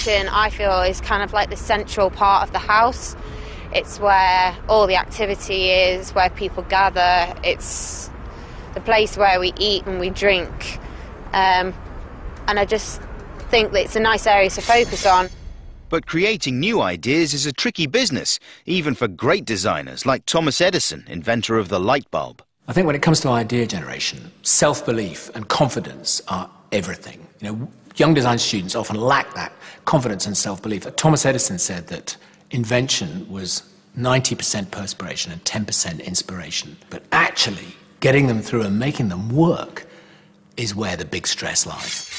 kitchen, I feel, is kind of like the central part of the house. It's where all the activity is, where people gather. It's the place where we eat and we drink. And I just think that it's a nice area to focus on. But creating new ideas is a tricky business, even for great designers like Thomas Edison, inventor of the light bulb. I think when it comes to idea generation, self-belief and confidence are everything. You know, young design students often lack that confidence and self-belief. Thomas Edison said that invention was 90% perspiration and 10% inspiration. But actually, getting them through and making them work is where the big stress lies.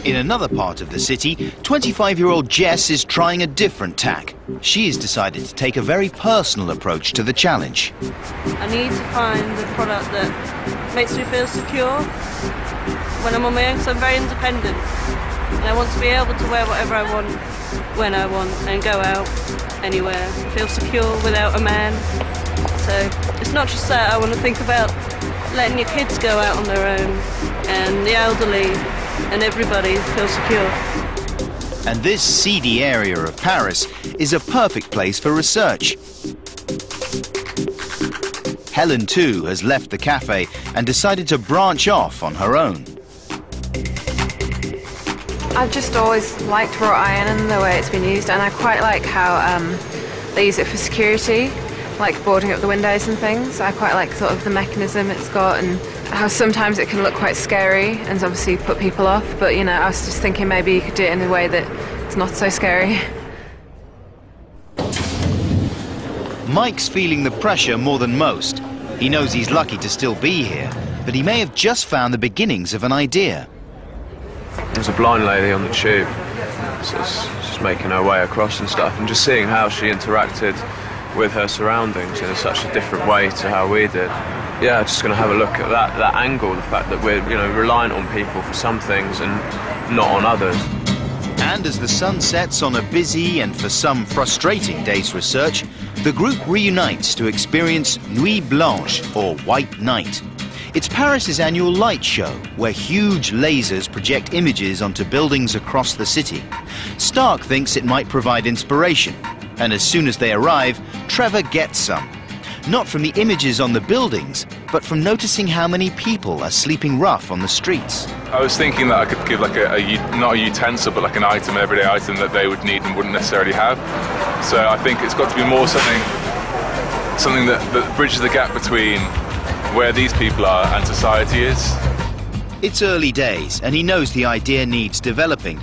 In another part of the city, 25-year-old Jess is trying a different tack. She has decided to take a very personal approach to the challenge. I need to find the product that makes me feel secure when I'm on my own, because I'm very independent. And I want to be able to wear whatever I want, when I want, and go out anywhere. Feel secure without a man. So it's not just that. I want to think about letting your kids go out on their own, and the elderly, and everybody feel secure. And this seedy area of Paris is a perfect place for research. Helen, too, has left the cafe and decided to branch off on her own. I've just always liked wrought iron and the way it's been used, and I quite like how they use it for security, like boarding up the windows and things. I quite like sort of the mechanism it's got, and how sometimes it can look quite scary and obviously put people off, but you know, I was just thinking maybe you could do it in a way that it's not so scary. Mike's feeling the pressure more than most. He knows he's lucky to still be here, but he may have just found the beginnings of an idea. There's a blind lady on the tube, so she's making her way across and stuff, and just seeing how she interacted with her surroundings in such a different way to how we did. Yeah, just going to have a look at that angle, the fact that we're, you know, reliant on people for some things and not on others. And as the sun sets on a busy and for some frustrating day's research, the group reunites to experience Nuit Blanche, or White Night. It's Paris's annual light show, where huge lasers project images onto buildings across the city. Stark thinks it might provide inspiration, and as soon as they arrive, Trevor gets some. Not from the images on the buildings, but from noticing how many people are sleeping rough on the streets. I was thinking that I could give like not a utensil, but like an item, an everyday item that they would need and wouldn't necessarily have. So I think it's got to be more something that bridges the gap between where these people are and society is. It's early days, and he knows the idea needs developing,